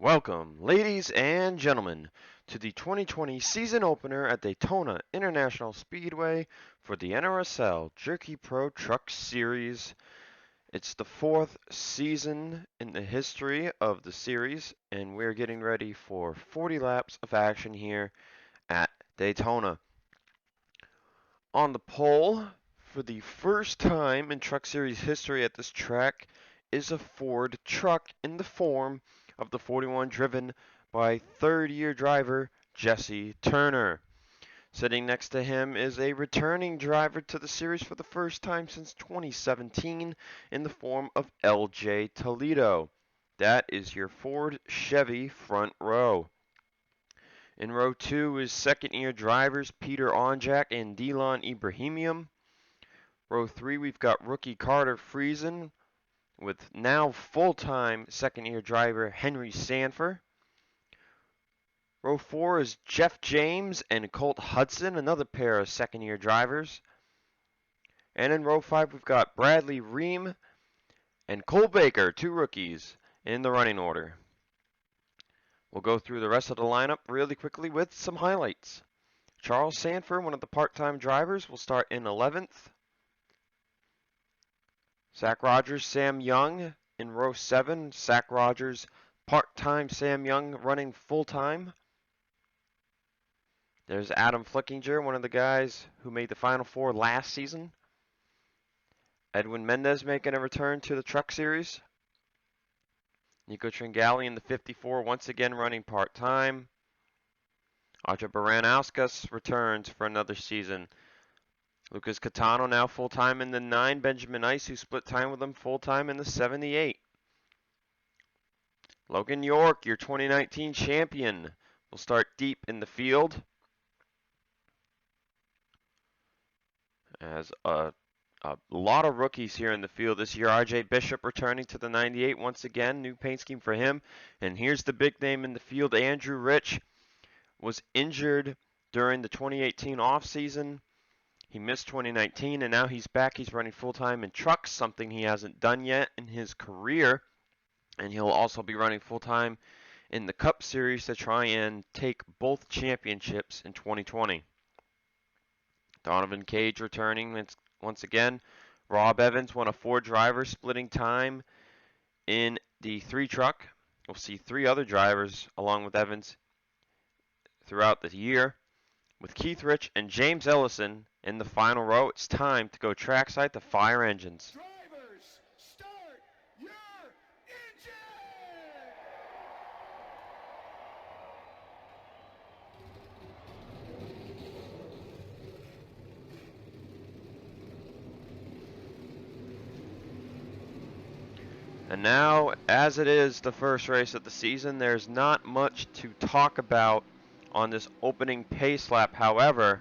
Welcome, ladies and gentlemen, to the 2020 season opener at Daytona International Speedway for the NRSL Jerky Pro Truck Series. It's the fourth season in the history of the series, and we're getting ready for 40 laps of action here at Daytona. On the pole, for the first time in Truck Series history at this track, is a Ford truck in the form of the 41 driven by third-year driver Jesse Turner. Sitting next to him is a returning driver to the series for the first time since 2017 in the form of LJ Toledo. That is your Ford Chevy front row. In row 2 is second-year drivers Peter Onjak and Delon Ibrahimian. Row 3 we've got rookie Carter Friesen with now full-time second-year driver Henry Sanford. Row 4 is Jeff James and Colt Hudson, another pair of second-year drivers. And in row 5 we've got Bradley Ream and Cole Baker, two rookies, in the running order. We'll go through the rest of the lineup really quickly with some highlights. Charles Sanford, one of the part-time drivers, will start in 11th. Zach Rogers, Sam Young in row 7. Zach Rogers, part-time, Sam Young running full-time. There's Adam Flickinger, one of the guys who made the Final Four last season. Edwin Mendez making a return to the Truck Series. Nico Tringali in the 54, once again running part-time. Audra Baranauskas returns for another season. Lucas Catano now full-time in the 9. Benjamin Ice, who split time with him, full-time in the 78. Logan York, your 2019 champion, will start deep in the field. As a lot of rookies here in the field this year. RJ Bishop returning to the 98 once again. New paint scheme for him. And here's the big name in the field. Andrew Rich was injured during the 2018 offseason. He missed 2019, and now he's back. He's running full-time in trucks, something he hasn't done yet in his career. And he'll also be running full-time in the Cup Series to try and take both championships in 2020. Donovan Cage returning once again. Rob Evans, one of 4 drivers, splitting time in the 3 truck. We'll see 3 other drivers along with Evans throughout the year. With Keith Rich and James Ellison in the final row, it's time to go trackside to fire engines. Drivers, start your engine! And now, as it is the first race of the season, there's not much to talk about on this opening pace lap. However,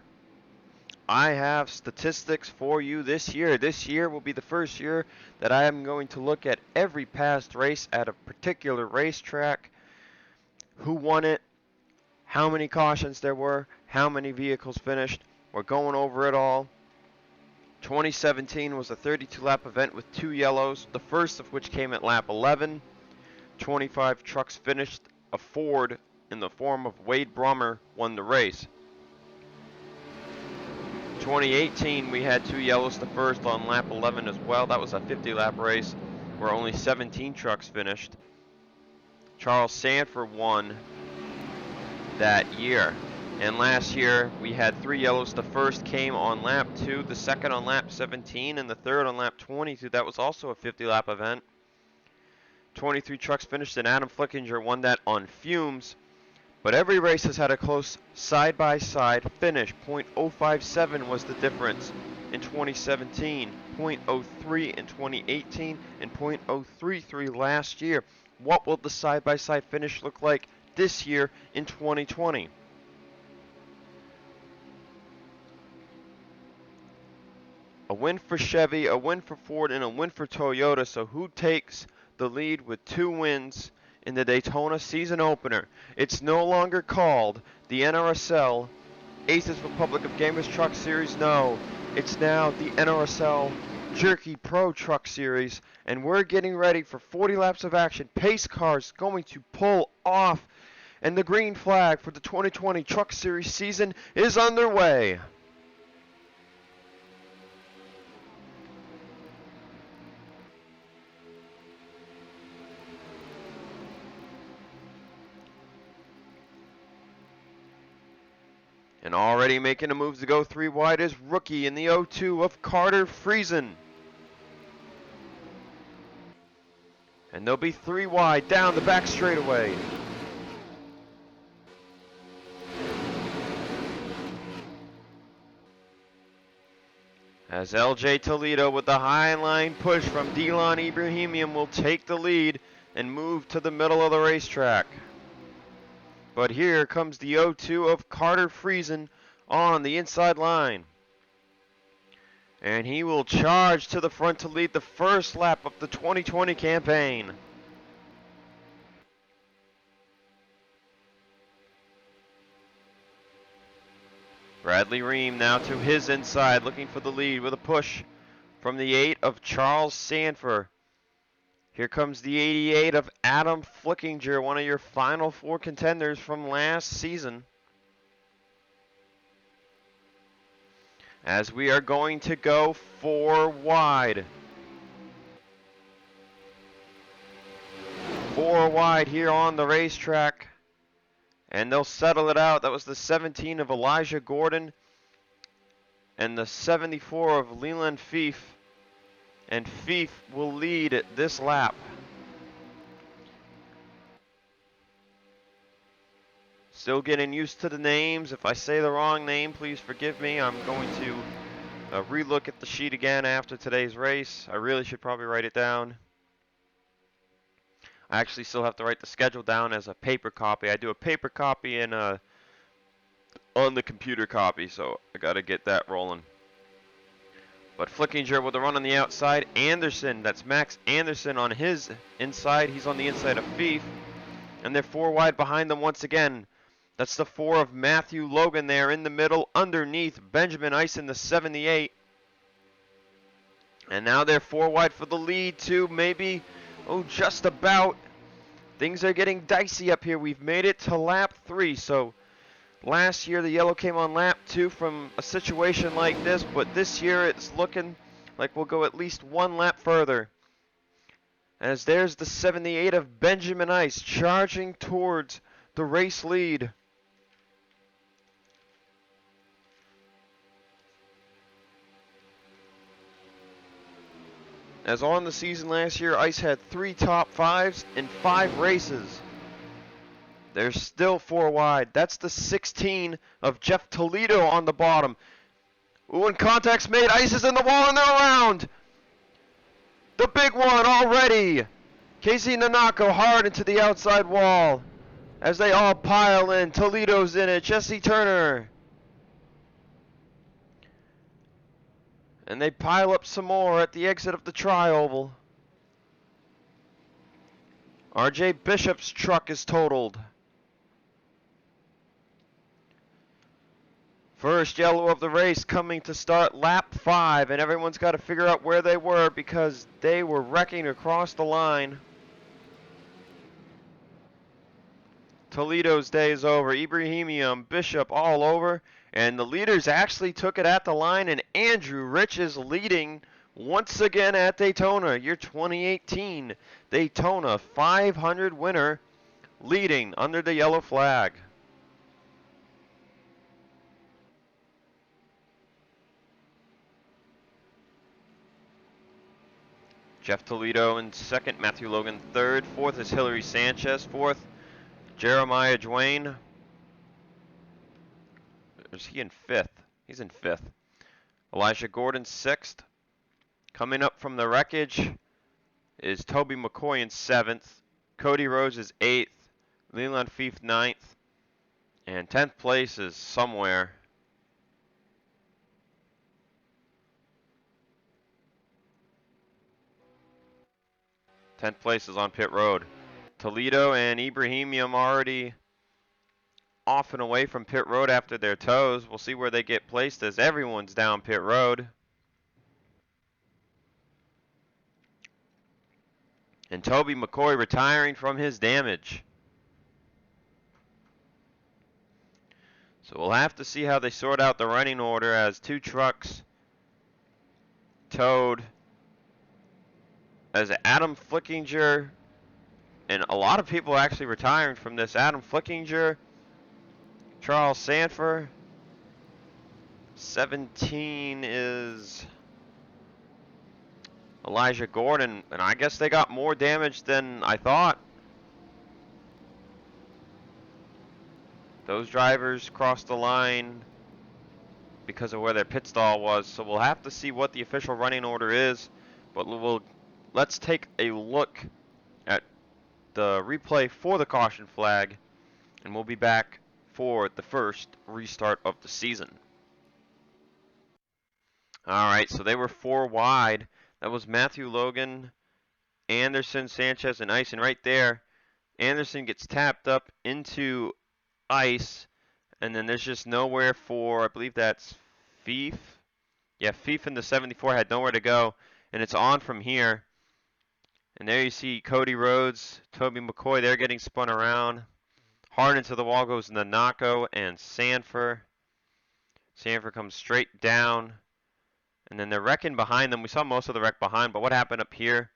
I have statistics for you this year. This year will be the first year that I am going to look at every past race at a particular racetrack, who won it, how many cautions there were, how many vehicles finished. We're going over it all. 2017 was a 32-lap event with 2 yellows, the first of which came at lap 11. 25 trucks finished. A Ford in the form of Wade Brummer won the race. 2018 we had 2 yellows, the first on lap 11 as well. That was a 50-lap race where only 17 trucks finished. Charles Sanford won that year. And last year we had 3 yellows. The first came on lap 2, the second on lap 17, and the third on lap 22. That was also a 50-lap event. 23 trucks finished, and Adam Flickinger won that on fumes. But every race has had a close side-by-side finish. .057 was the difference in 2017, .03 in 2018, and .033 last year. What will the side-by-side finish look like this year in 2020? A win for Chevy, a win for Ford, and a win for Toyota. So who takes the lead with 2 wins in the Daytona season opener? It's no longer called the NRSL Aces Republic of Gamers Truck Series. No, it's now the NRSL Jerky Pro Truck Series, and we're getting ready for 40 laps of action. Pace cars going to pull off, and the green flag for the 2020 Truck Series season is underway. And already making a move to go 3 wide is rookie in the 02 of Carter Friesen. And they'll be 3 wide down the back straightaway. As LJ Toledo with the high line push from Delon Ibrahimian will take the lead and move to the middle of the racetrack. But here comes the 0-2 of Carter Friesen on the inside line. And he will charge to the front to lead the first lap of the 2020 campaign. Bradley Ream now to his inside, looking for the lead with a push from the 8 of Charles Sanford. Here comes the 88 of Adam Flickinger, one of your Final Four contenders from last season. As we are going to go 4 wide. 4 wide here on the racetrack. And they'll settle it out. That was the 17 of Elijah Gordon and the 74 of Leland Fief. And Fief will lead this lap. Still getting used to the names. If I say the wrong name, please forgive me. I'm going to relook at the sheet again after today's race. I really should probably write it down. I actually still have to write the schedule down as a paper copy. I do a paper copy and on the computer copy, so I got to get that rolling. But Flickinger with the run on the outside. Anderson, that's Max Anderson on his inside. He's on the inside of Fief. And they're 4 wide behind them once again. That's the 4 of Matthew Logan there in the middle. Underneath, Benjamin Eisen, the 78. And now they're 4 wide for the lead too. Maybe, just about. Things are getting dicey up here. We've made it to lap 3, so last year the yellow came on lap 2 from a situation like this, but this year it's looking like we'll go at least 1 lap further. As there's the 78 of Benjamin Ice charging towards the race lead. As on the season last year, Ice had 3 top 5s in 5 races. They're still 4 wide. That's the 16 of Jeff Toledo on the bottom. And contact's made. Ice is in the wall and they're around. The big one already. Casey Nanako hard into the outside wall. As they all pile in. Toledo's in it. Jesse Turner. And they pile up some more at the exit of the tri-oval. RJ Bishop's truck is totaled. First yellow of the race coming to start lap 5, and everyone's got to figure out where they were because they were wrecking across the line. Toledo's day is over. Ibrahimian, Bishop all over. And the leaders actually took it at the line, and Andrew Rich is leading once again at Daytona. Your 2018 Daytona 500 winner, leading under the yellow flag. Jeff Toledo in second, Matthew Logan third, fourth is Hillary Sanchez, fourth Jeremiah Duane. Is he in fifth? He's in fifth. Elijah Gordon sixth. Coming up from the wreckage is Toby McCoy in seventh. Cody Rose is eighth. Leland Fief ninth. And 10th place is somewhere. Tenth place is on pit road. Toledo and Ibrahimian already off and away from pit road after their tows. We'll see where they get placed as everyone's down pit road. And Toby McCoy retiring from his damage. So we'll have to see how they sort out the running order as 2 trucks towed as Adam Flickinger, and a lot of people actually retiring from this. Adam Flickinger, Charles Sanford. 17 is Elijah Gordon, and I guess they got more damage than I thought. Those drivers crossed the line because of where their pit stall was, so we'll have to see what the official running order is. But let's take a look at the replay for the caution flag, and we'll be back for the first restart of the season. All right, so they were 4 wide. That was Matthew Logan, Anderson, Sanchez, and Ison right there. Anderson gets tapped up into ice, and then there's just nowhere for, I believe that's Fief. Yeah, Fief in the 74 had nowhere to go, and it's on from here. And there you see Cody Rhodes, Toby McCoy, they're getting spun around. Hard into the wall goes Nanako and Sanford. Sanford comes straight down. And then they're wrecking behind them. We saw most of the wreck behind, but what happened up here?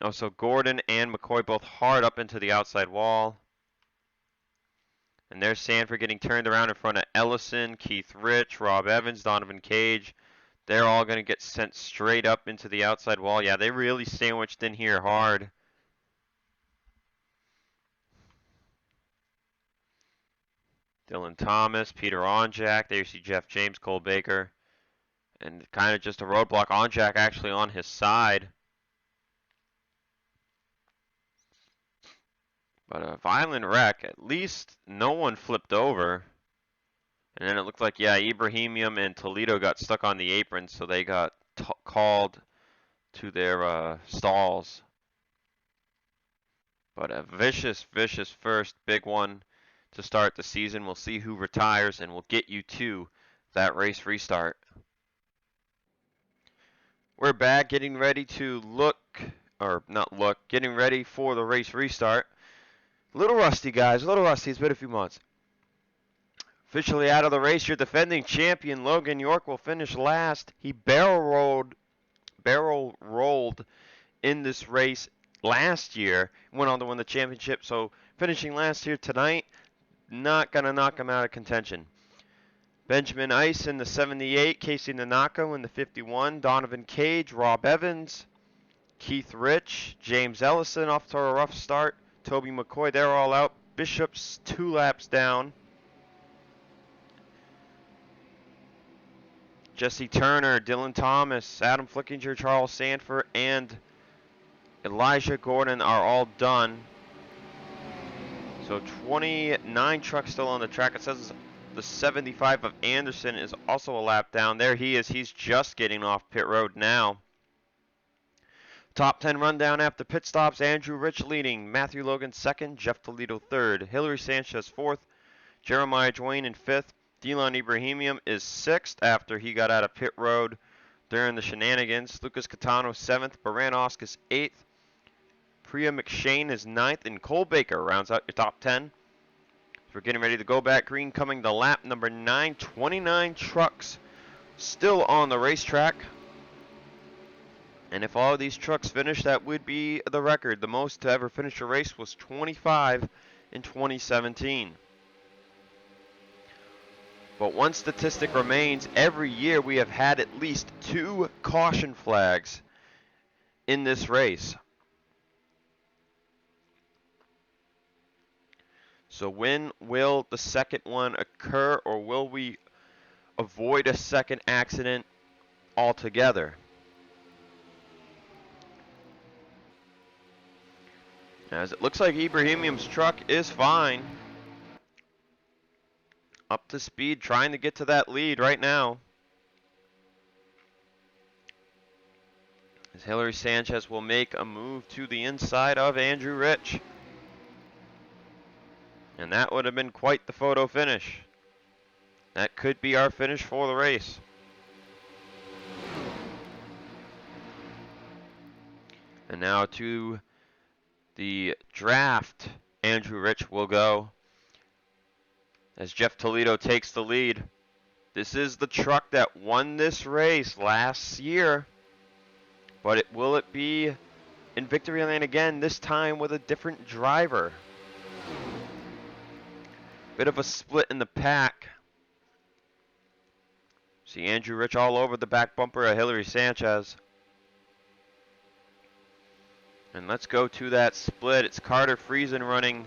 Oh, so Gordon and McCoy both hard up into the outside wall. And there's Sanford getting turned around in front of Ellison, Keith Rich, Rob Evans, Donovan Cage. They're all going to get sent straight up into the outside wall. Yeah, they really sandwiched in here hard. Dylan Thomas, Peter Onjak. There you see Jeff James, Cole Baker. And kind of just a roadblock. Onjak actually on his side. But a violent wreck. At least no one flipped over. And then it looked like, yeah, Ibrahimium and Toledo got stuck on the apron, so they got called to their stalls. But a vicious, vicious first big one to start the season. We'll see who retires, and we'll get you to that race restart. We're back getting ready to getting ready for the race restart. A little rusty, guys, a little rusty. It's been a few months. Officially out of the race, your defending champion, Logan York, will finish last. He barrel rolled in this race last year, went on to win the championship, so finishing last here tonight, not going to knock him out of contention. Benjamin Ice in the 78, Casey Nanako in the 51, Donovan Cage, Rob Evans, Keith Rich, James Ellison off to a rough start, Toby McCoy, they're all out. Bishop's 2 laps down. Jesse Turner, Dylan Thomas, Adam Flickinger, Charles Sanford, and Elijah Gordon are all done. So 29 trucks still on the track. It says the 75 of Anderson is also a lap down. There he is. He's just getting off pit road now. Top 10 rundown after pit stops. Andrew Rich leading. Matthew Logan second. Jeff Toledo third. Hillary Sanchez fourth. Jeremiah Dwayne in fifth. Delon Ibrahimium is sixth after he got out of pit road during the shenanigans. Lucas Catano 7th. Baran Oscus 8th. Priya McShane is 9th. And Cole Baker rounds out your top 10. We're getting ready to go back green coming to lap number 9. 29 trucks still on the racetrack. And if all of these trucks finish, that would be the record. The most to ever finish a race was 25 in 2017. But one statistic remains, every year we have had at least 2 caution flags in this race. So when will the second one occur, or will we avoid a second accident altogether? As it looks like Ibrahimium's truck is fine. Up to speed, trying to get to that lead right now. As Hillary Sanchez will make a move to the inside of Andrew Rich. And that would have been quite the photo finish. That could be our finish for the race. And now to The draft, Andrew Rich will go as Jeff Toledo takes the lead. This is the truck that won this race last year, but will it be in victory lane again, this time with a different driver? Bit of a split in the pack. See Andrew Rich all over the back bumper of Hillary Sanchez. And let's go to that split. It's Carter Friesen running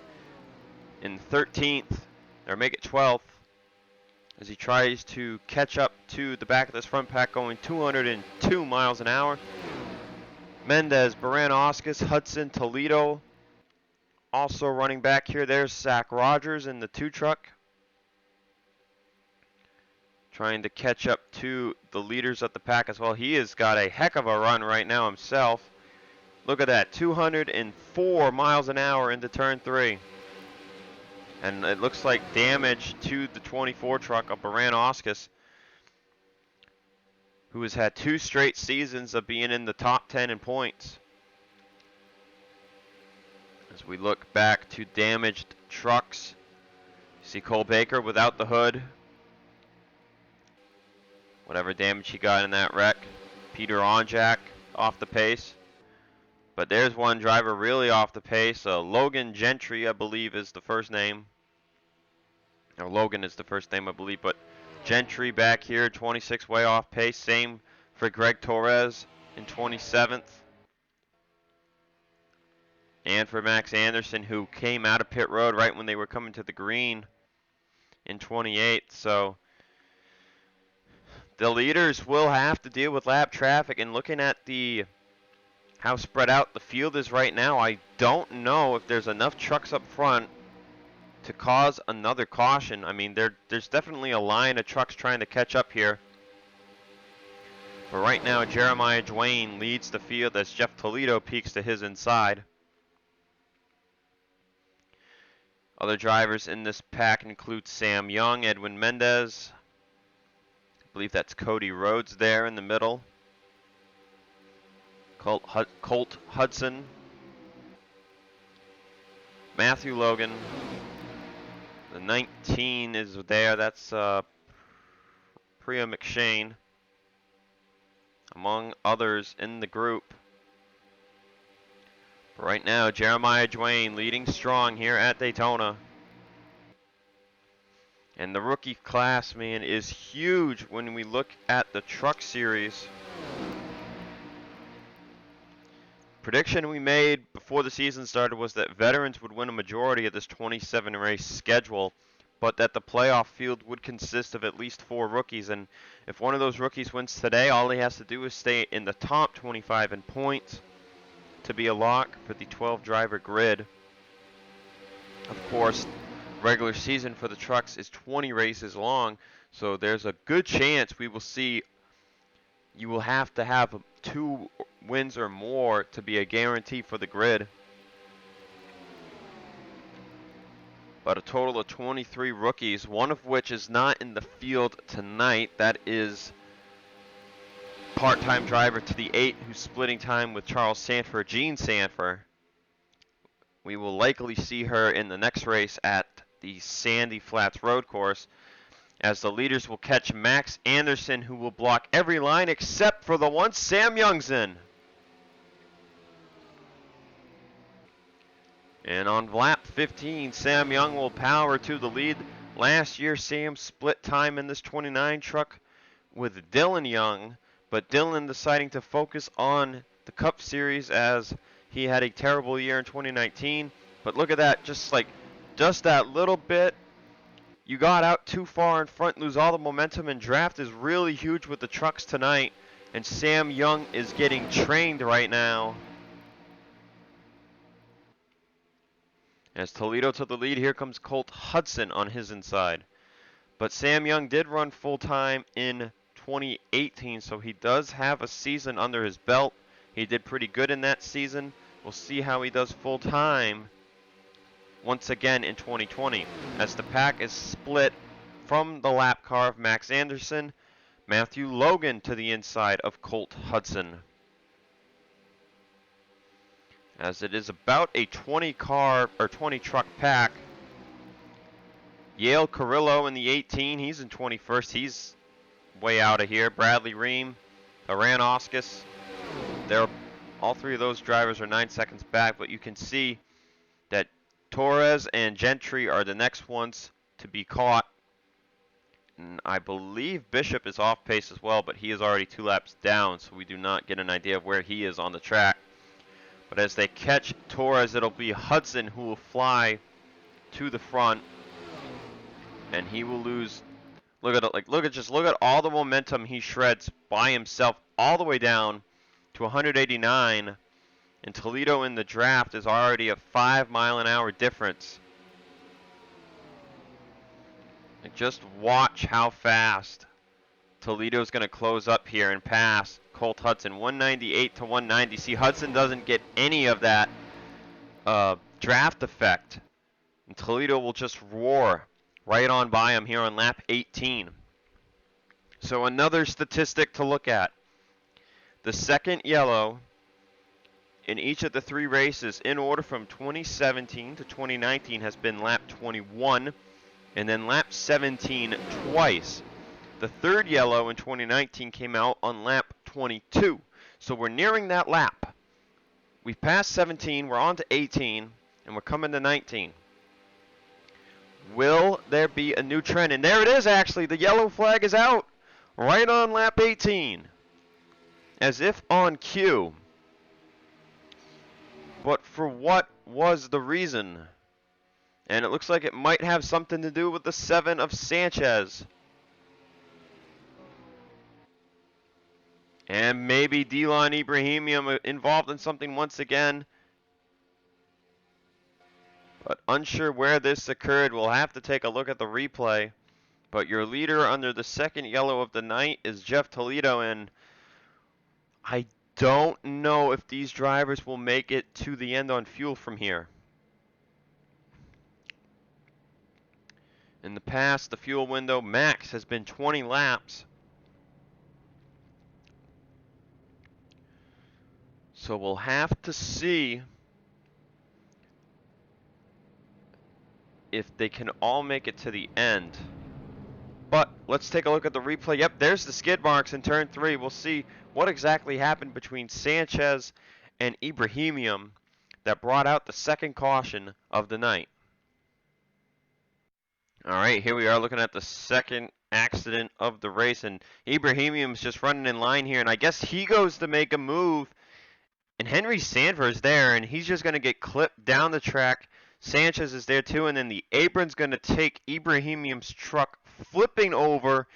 in 13th, or make it 12th, as he tries to catch up to the back of this front pack going 202 miles an hour. Mendez, Baranoskis, Hudson, Toledo also running back here. There's Zach Rogers in the 2 truck, trying to catch up to the leaders of the pack as well. He has got a heck of a run right now himself. Look at that, 204 miles an hour into turn 3. And it looks like damage to the 24 truck of Baranoskis, who has had 2 straight seasons of being in the top 10 in points. As we look back to damaged trucks, you see Cole Baker without the hood. Whatever damage he got in that wreck. Peter Onjak off the pace. But there's one driver really off the pace. Logan Gentry, I believe, is the first name. Or Logan is the first name, I believe. But Gentry back here, 26 way off pace. Same for Greg Torres in 27th. And for Max Anderson, who came out of pit road right when they were coming to the green in 28th. So the leaders will have to deal with lap traffic. And looking at how spread out the field is right now, I don't know if there's enough trucks up front to cause another caution. I mean, there's definitely a line of trucks trying to catch up here. But right now, Jeremiah Dwayne leads the field as Jeff Toledo peeks to his inside. Other drivers in this pack include Sam Young, Edwin Mendez. I believe that's Cody Rhodes there in the middle. Colt Hudson, Matthew Logan, the 19 is there, that's Priya McShane, among others in the group. But right now, Jeremiah Dwayne leading strong here at Daytona. And the rookie class, man, is huge when we look at the truck series. Prediction we made before the season started was that veterans would win a majority of this 27 race schedule, but that the playoff field would consist of at least 4 rookies. And if one of those rookies wins today, all he has to do is stay in the top 25 in points to be a lock for the 12 driver grid. Of course, regular season for the trucks is 20 races long, so there's a good chance we will see you will have to have 2 wins or more to be a guarantee for the grid. But a total of 23 rookies, one of which is not in the field tonight. That is part-time driver to the 8 who's splitting time with Charles Sanford, Jean Sanford. We will likely see her in the next race at the Sandy Flats Road Course, as the leaders will catch Max Anderson, who will block every line except for the one Sam Young's in. And on lap 15, Sam Young will power to the lead. Last year, Sam split time in this 29 truck with Dylan Young, but Dylan deciding to focus on the Cup Series as he had a terrible year in 2019. But look at that, just that little bit. You got out too far in front, lose all the momentum, and draft is really huge with the trucks tonight. And Sam Young is getting trained right now. As Toledo to the lead, here comes Colt Hudson on his inside. But Sam Young did run full-time in 2018, so he does have a season under his belt. He did pretty good in that season. We'll see how he does full-time once again in 2020, as the pack is split from the lap car of Max Anderson, Matthew Logan to the inside of Colt Hudson. as it is about a 20 car or 20 truck pack. Yale Carrillo in the 18, he's in 21st. He's way out of here. Bradley Ream, Aran Oscus. All three of those drivers are 9 seconds back, but you can see that Torres and Gentry are the next ones to be caught. And I believe Bishop is off pace as well, but he is already 2 laps down, so we do not get an idea of where he is on the track. But as they catch Torres, it'll be Hudson who will fly to the front, and he will lose. Look at all the momentum he shreds by himself all the way down to 189. And Toledo in the draft is already a 5-mile-an-hour difference. And just watch how fast Toledo's going to close up here and pass Colt Hudson, 198 to 190. See, Hudson doesn't get any of that draft effect. And Toledo will just roar right on by him here on lap 18. So another statistic to look at. The second yellow in each of the 3 races in order from 2017 to 2019 has been lap 21 and then lap 17 twice. The third yellow in 2019 came out on lap 22. So we're nearing that lap. We've passed 17, we're on to 18, and we're coming to 19. Will there be a new trend? And there it is, actually. The yellow flag is out right on lap 18. As if on cue. But for what was the reason? And it looks like it might have something to do with the 7 of Sanchez. And maybe Delon Ibrahimian involved in something once again. But unsure where this occurred. We'll have to take a look at the replay. But your leader under the second yellow of the night is Jeff Toledo. And I don't know if these drivers will make it to the end on fuel from here. In the past, the fuel window max has been 20 laps. So we'll have to see if they can all make it to the end. But let's take a look at the replay. Yep, there's the skid marks in turn 3. We'll see what exactly happened between Sanchez and Ibrahimian that brought out the second caution of the night. All right, here we are looking at the second accident of the race, and Ibrahimian's just running in line here, and I guess he goes to make a move, and Henry Sanford's there, and he's just going to get clipped down the track. Sanchez is there too, and then the apron's going to take Ibrahimian's truck flipping over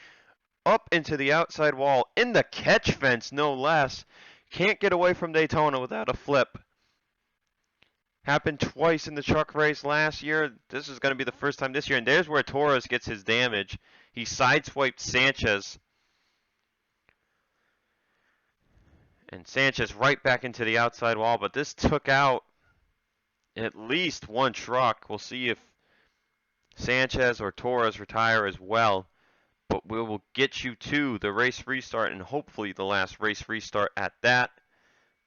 up into the outside wall in the catch fence, no less. Can't get away from Daytona without a flip. Happened twice in the truck race last year. This is going to be the first time this year, and there's where Torres gets his damage. He sideswiped Sanchez. And Sanchez right back into the outside wall, but this took out at least one truck. We'll see if Sanchez or Torres retire as well. But we will get you to the race restart and hopefully the last race restart at that.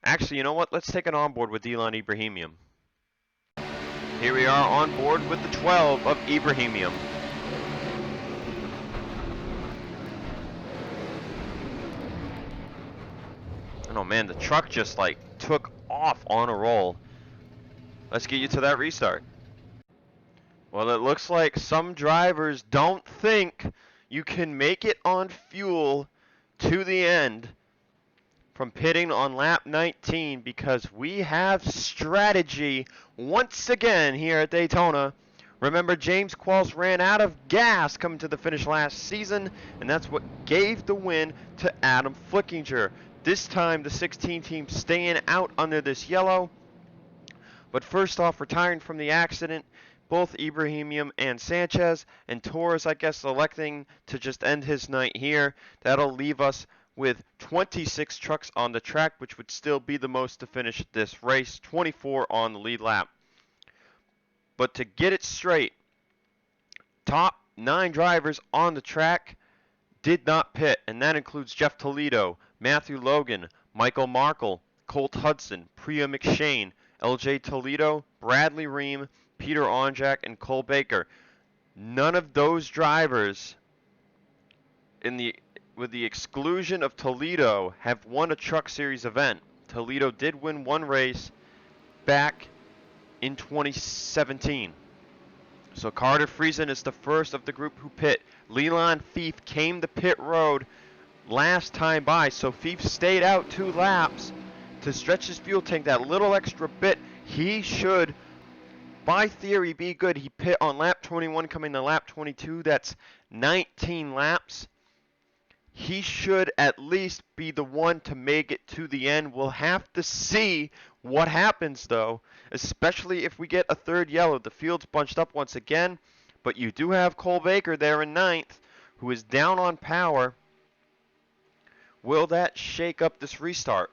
Actually, you know what? Let's take it on board with Delon Ibrahimian. Here we are on board with the 12 of Ibrahimian. Oh man, the truck just like took off on a roll. Let's get you to that restart. Well, it looks like some drivers don't think you can make it on fuel to the end from pitting on lap 19 because we have strategy once again here at Daytona. Remember, James Qualls ran out of gas coming to the finish last season, and that's what gave the win to Adam Flickinger. This time, the 16 team staying out under this yellow. But first off, retiring from the accident, both Ibrahimian and Sanchez, and Torres, I guess, electing to just end his night here. That'll leave us with 26 trucks on the track, which would still be the most to finish this race, 24 on the lead lap. But to get it straight, top 9 drivers on the track did not pit, and that includes Jeff Toledo, Matthew Logan, Michael Markle, Colt Hudson, Priya McShane, LJ Toledo, Bradley Ream, Peter Onjak, and Cole Baker. None of those drivers, with the exclusion of Toledo, have won a Truck Series event. Toledo did win one race back in 2017. So Carter Friesen is the first of the group who pit. Leland Fief came to pit road last time by, so Fief stayed out 2 laps to stretch his fuel tank that little extra bit. He should, by theory, be good. He pit on lap 21 coming to lap 22. That's 19 laps. He should at least be the one to make it to the end. We'll have to see what happens, though, especially if we get a third yellow. The field's bunched up once again, but you do have Cole Baker there in 9th, who is down on power. Will that shake up this restart?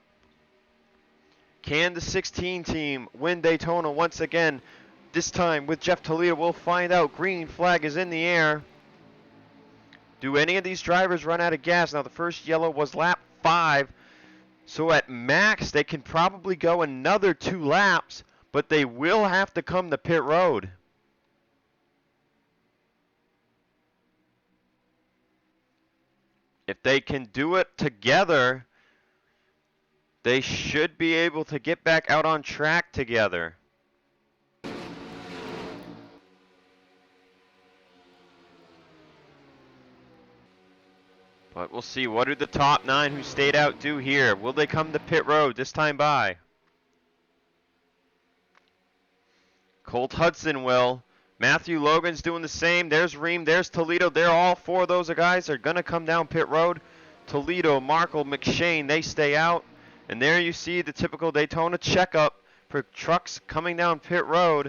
Can the 16 team win Daytona once again? This time with Jeff Toledo, we'll find out. Green flag is in the air. Do any of these drivers run out of gas? Now, the first yellow was lap 5, so at max they can probably go another 2 laps, but they will have to come to pit road. If they can do it together, they should be able to get back out on track together. But we'll see. What do the top 9 who stayed out do here? Will they come to pit road this time by? Colt Hudson will. Matthew Logan's doing the same. There's Ream. There's Toledo. They're all 4 of those guys are going to come down pit road. Toledo, Markle, McShane, they stay out. And there you see the typical Daytona checkup for trucks coming down pit road.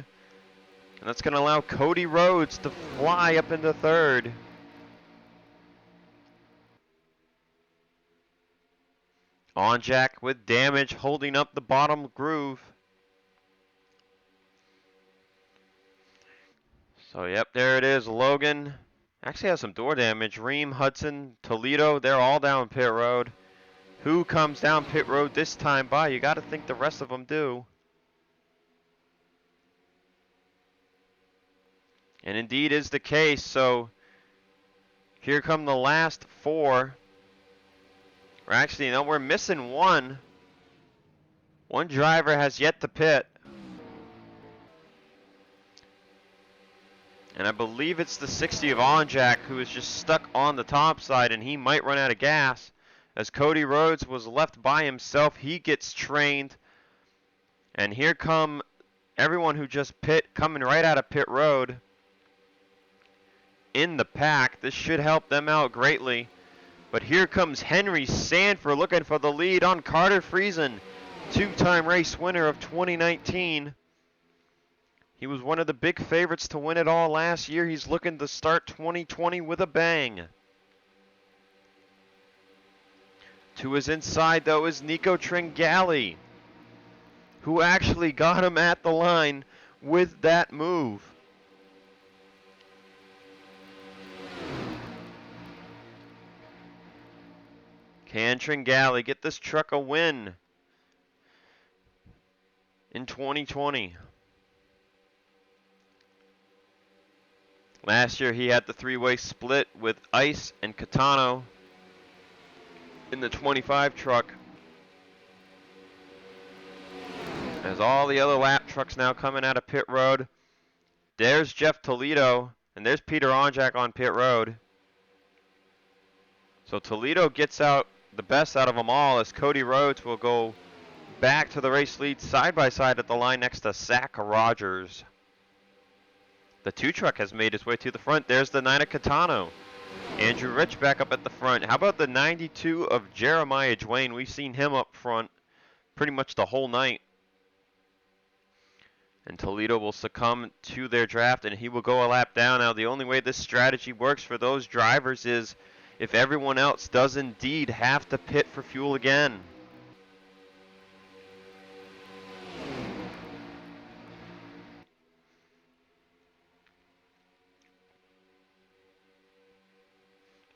And that's going to allow Cody Rhodes to fly up into 3rd. Onjak with damage, holding up the bottom groove. So, yep, there it is. Logan actually has some door damage. Ream, Hudson, Toledo, they're all down pit road. Who comes down pit road this time by? You got to think the rest of them do. And indeed is the case. So, here come the last 4. Or actually, no, we're missing 1. One driver has yet to pit. And I believe it's the 60 of Onjak who is just stuck on the top side, and he might run out of gas. As Cody Rhodes was left by himself, he gets trained. And here come everyone who just pit, coming right out of pit road in the pack. This should help them out greatly. But here comes Henry Sanford looking for the lead on Carter Friesen, 2-time race winner of 2019. He was one of the big favorites to win it all last year. He's looking to start 2020 with a bang. To his inside, though, is Nico Tringali, who actually got him at the line with that move. Can Tringali get this truck a win in 2020? Last year he had the 3-way split with Ice and Catano in the 25 truck. As all the other lap trucks now coming out of pit road. There's Jeff Toledo, and there's Peter Onjak on pit road. So Toledo gets out the best out of them all, as Cody Rhodes will go back to the race lead side by side at the line next to Zach Rogers. The 2 truck has made its way to the front. There's the 9 of Catano. Andrew Rich back up at the front. How about the 92 of Jeremiah Dwayne? We've seen him up front pretty much the whole night. And Toledo will succumb to their draft, and he will go a lap down. Now, the only way this strategy works for those drivers is if everyone else does indeed have to pit for fuel again.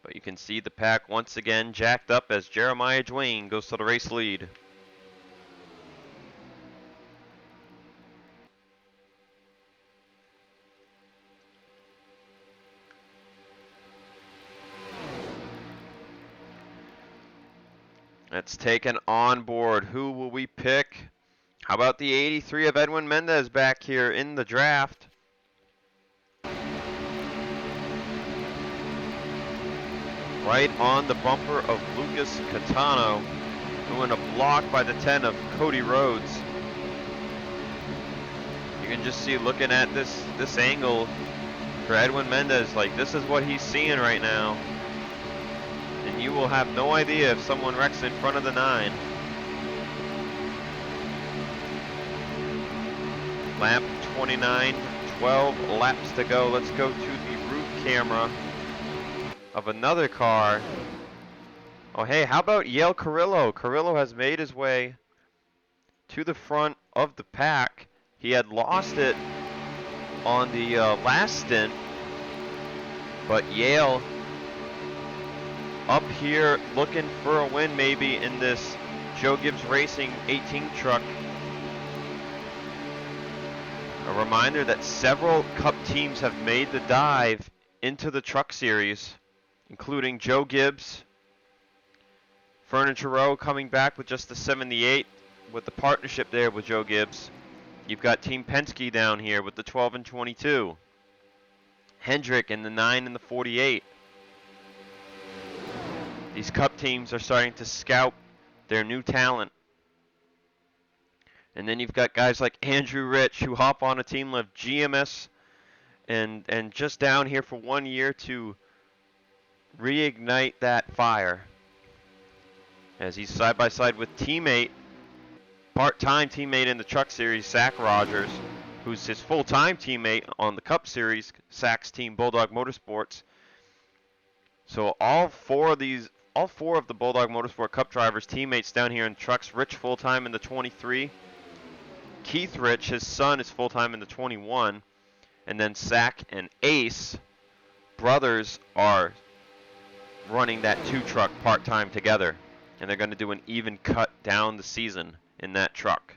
But you can see the pack once again jacked up as Jeremiah Dwayne goes to the race lead. Let's take an onboard. Who will we pick? How about the 83 of Edwin Mendez back here in the draft? Right on the bumper of Lucas Catano, who in a block by the 10 of Cody Rhodes. You can just see, looking at this angle for Edwin Mendez, like this is what he's seeing right now. And you will have no idea if someone wrecks in front of the 9. Lap 29, 12 laps to go. Let's go to the roof camera of another car. Oh, hey, how about Yale Carrillo? Carrillo has made his way to the front of the pack. He had lost it on the last stint, but Yale up here looking for a win maybe in this Joe Gibbs Racing 18 truck. A reminder that several Cup teams have made the dive into the Truck Series, including Joe Gibbs, Furniture Row coming back with just the 78 with the partnership there with Joe Gibbs. You've got Team Penske down here with the 12 and 22. Hendrick in the 9 and the 48. These Cup teams are starting to scout their new talent. And then you've got guys like Andrew Rich who hop on a team like GMS and just down here for 1 year to reignite that fire. As he's side by side with teammate, part-time teammate in the Truck Series, Zach Rogers, who's his full-time teammate on the Cup Series, Zach's team, Bulldog Motorsports. So all four of the Bulldog Motorsport Cup drivers, teammates down here in trucks. Rich full-time in the 23. Keith Rich, his son, is full-time in the 21. And then Zach and Ace, brothers, are running that 2-truck part-time together. And they're going to do an even cut down the season in that truck.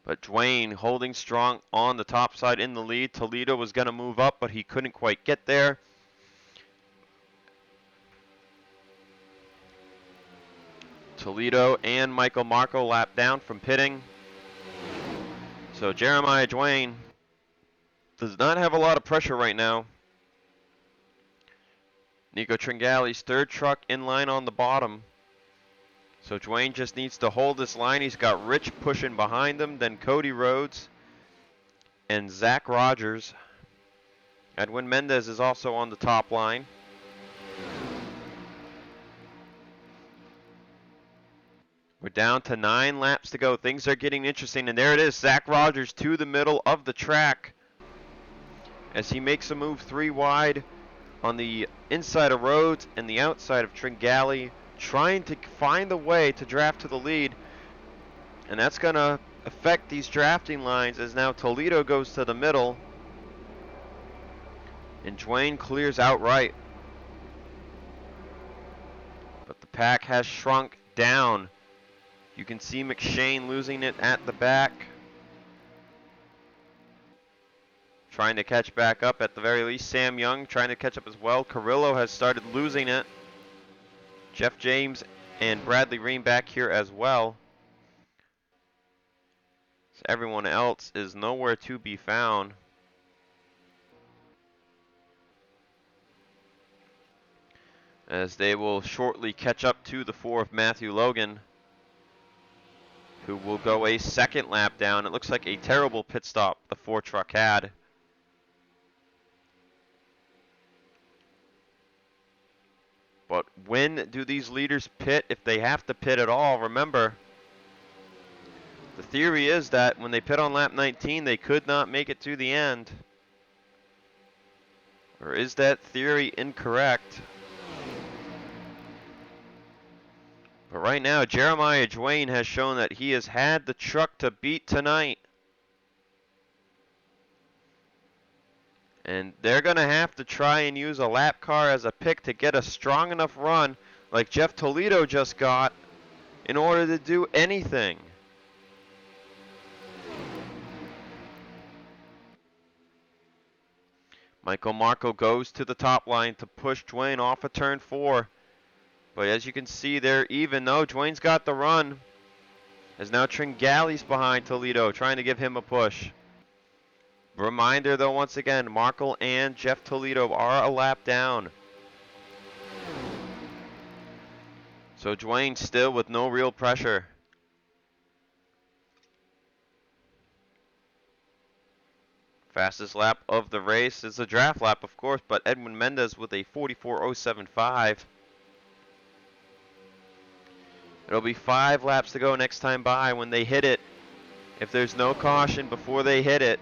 But Dwayne holding strong on the top side in the lead. Toledo was going to move up, but he couldn't quite get there. Toledo and Michael Marco lap down from pitting. So Jeremiah Dwayne does not have a lot of pressure right now. Nico Tringali's third truck in line on the bottom. So Dwayne just needs to hold this line. He's got Rich pushing behind him, then Cody Rhodes and Zach Rogers. Edwin Mendez is also on the top line. We're down to 9 laps to go. Things are getting interesting, and there it is, Zach Rogers to the middle of the track as he makes a move 3 wide on the inside of Rhodes and the outside of Tringali, trying to find a way to draft to the lead. And that's going to affect these drafting lines as now Toledo goes to the middle and Dwayne clears outright. But the pack has shrunk down. You can see McShane losing it at the back, trying to catch back up at the very least. Sam Young trying to catch up as well. Carrillo has started losing it. Jeff James and Bradley Ream back here as well. So everyone else is nowhere to be found. As they will shortly catch up to the 4 of Matthew Logan, who will go a second lap down. It looks like a terrible pit stop the 4 truck had. But when do these leaders pit, if they have to pit at all? Remember, the theory is that when they pit on lap 19, they could not make it to the end. Or is that theory incorrect? But right now, Jeremiah Dwayne has shown that he has had the truck to beat tonight. And they're going to have to try and use a lap car as a pick to get a strong enough run like Jeff Toledo just got in order to do anything. Michael Marco goes to the top line to push Dwayne off of turn 4. But as you can see, they're even though Dwayne's got the run. As now Tringale's behind Toledo, trying to give him a push. Reminder though, once again, Markle and Jeff Toledo are a lap down. So Dwayne still with no real pressure. Fastest lap of the race is the draft lap, of course, but Edwin Mendez with a 44.075. It'll be 5 laps to go next time by when they hit it. If there's no caution before they hit it,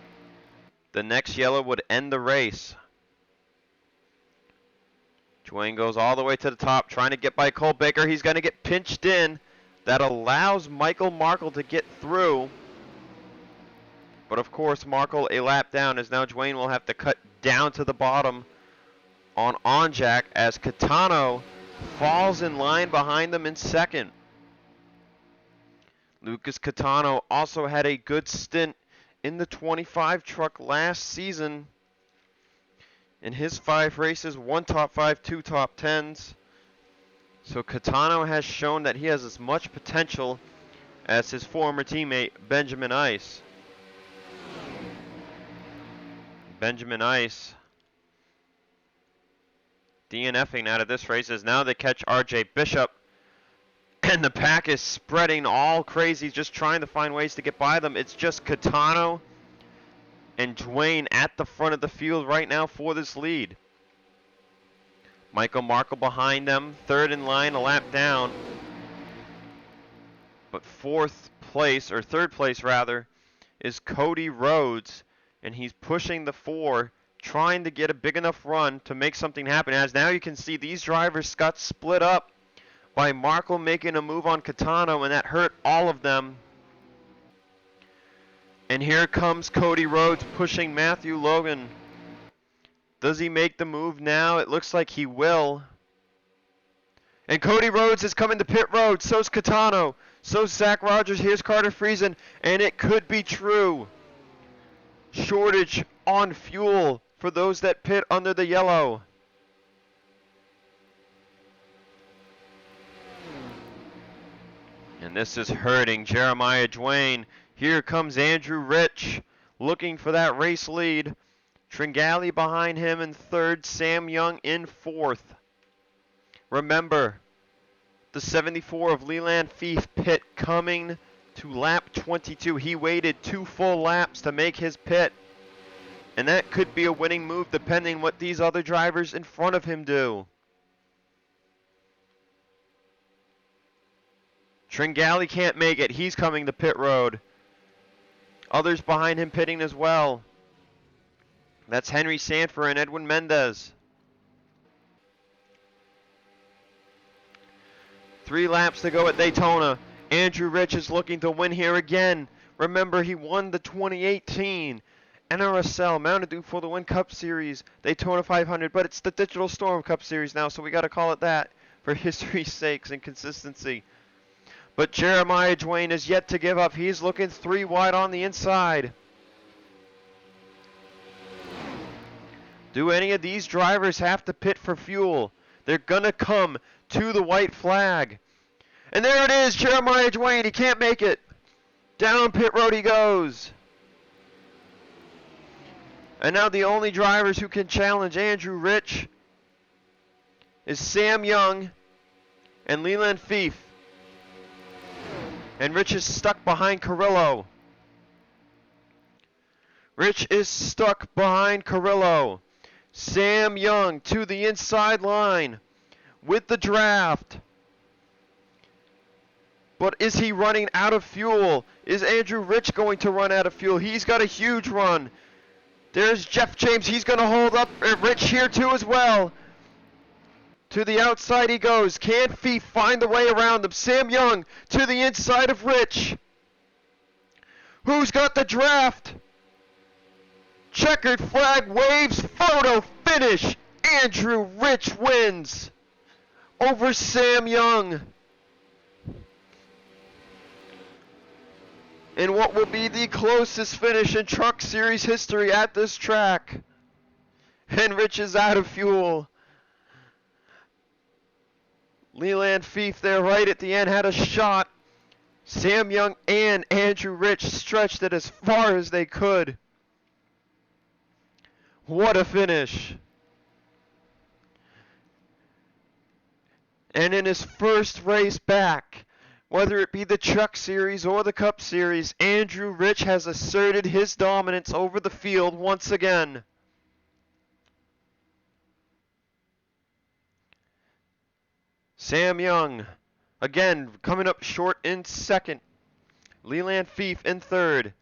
the next yellow would end the race. Dwayne goes all the way to the top, trying to get by Cole Baker. He's going to get pinched in. That allows Michael Markle to get through. But of course, Markle a lap down, as now Dwayne will have to cut down to the bottom on Onjack as Catano falls in line behind them in second. Lucas Catano also had a good stint in the 25 truck last season. In his 5 races, 1 top 5, 2 top 10s. So Catano has shown that he has as much potential as his former teammate Benjamin Ice. Benjamin Ice DNFing out of this race as now they catch RJ Bishop. And the pack is spreading all crazy, just trying to find ways to get by them. It's just Catano and Dwayne at the front of the field right now for this lead. Michael Markle behind them, third in line, a lap down. But third place rather, is Cody Rhodes, and he's pushing the 4, trying to get a big enough run to make something happen. As now you can see these drivers got split up by Markle making a move on Catano, and that hurt all of them. And here comes Cody Rhodes pushing Matthew Logan. Does he make the move now? It looks like he will. And Cody Rhodes is coming to pit road. So's Catano. So's Zach Rogers. Here's Carter Friesen. And it could be true. Shortage on fuel for those that pit under the yellow. And this is hurting Jeremiah Dwayne. Here comes Andrew Rich looking for that race lead. Tringale behind him in third, Sam Young in fourth. Remember, the 74 of Leland Fief pit coming to lap 22. He waited 2 full laps to make his pit. And that could be a winning move depending what these other drivers in front of him do. Tringale can't make it. He's coming to pit road. Others behind him pitting as well. That's Henry Sanford and Edwin Mendez. 3 laps to go at Daytona. Andrew Rich is looking to win here again. Remember, he won the 2018 NRSL Mountain Dew for the Win Cup Series Daytona 500, but it's the Digital Storm Cup Series now, so we got to call it that for history's sakes and consistency. But Jeremiah Dwayne is yet to give up. He's looking 3 wide on the inside. Do any of these drivers have to pit for fuel? They're going to come to the white flag. And there it is, Jeremiah Dwayne. He can't make it. Down pit road he goes. And now the only drivers who can challenge Andrew Rich is Sam Young and Leland Fief. And Rich is stuck behind Carrillo. Rich is stuck behind Carrillo. Sam Young to the inside line with the draft. But is he running out of fuel? Is Andrew Rich going to run out of fuel? He's got a huge run. There's Jeff James. He's going to hold up Rich here too as well. To the outside he goes. Can Fief find the way around him? Sam Young to the inside of Rich. Who's got the draft? Checkered flag waves, photo finish. Andrew Rich wins over Sam Young. In what will be the closest finish in Truck Series history at this track. And Rich is out of fuel. Leland Fief there right at the end had a shot. Sam Young and Andrew Rich stretched it as far as they could. What a finish. And in his first race back, whether it be the Truck Series or the Cup Series, Andrew Rich has asserted his dominance over the field once again. Sam Young, again, coming up short in second. Leland Fief in third.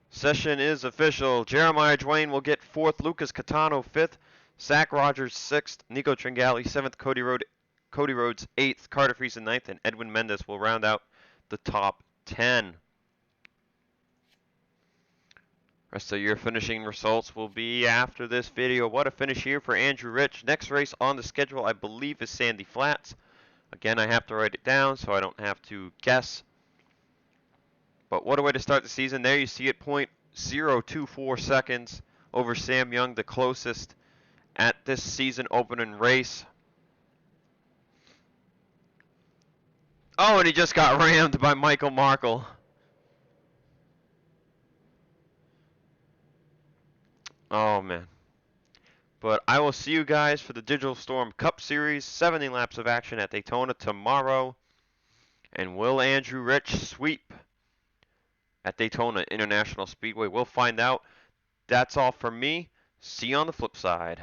Session is official. Jeremiah Dwayne will get fourth. Lucas Catano fifth. Zach Rogers sixth. Nico Tringali seventh. Cody Rhodes eighth. Carter Friesen ninth. And Edwin Mendes will round out the top 10. Rest of your finishing results will be after this video. What a finish here for Andrew Rich. Next race on the schedule, I believe, is Sandy Flats. Again, I have to write it down so I don't have to guess. But what a way to start the season. There you see it, 0.024 seconds over Sam Young, the closest at this season opening race. Oh, and he just got rammed by Michael Markle. Oh, man. But I will see you guys for the Digital Storm Cup Series, 70 laps of action at Daytona tomorrow. And will Andrew Rich sweep at Daytona International Speedway? We'll find out. That's all from me. See you on the flip side.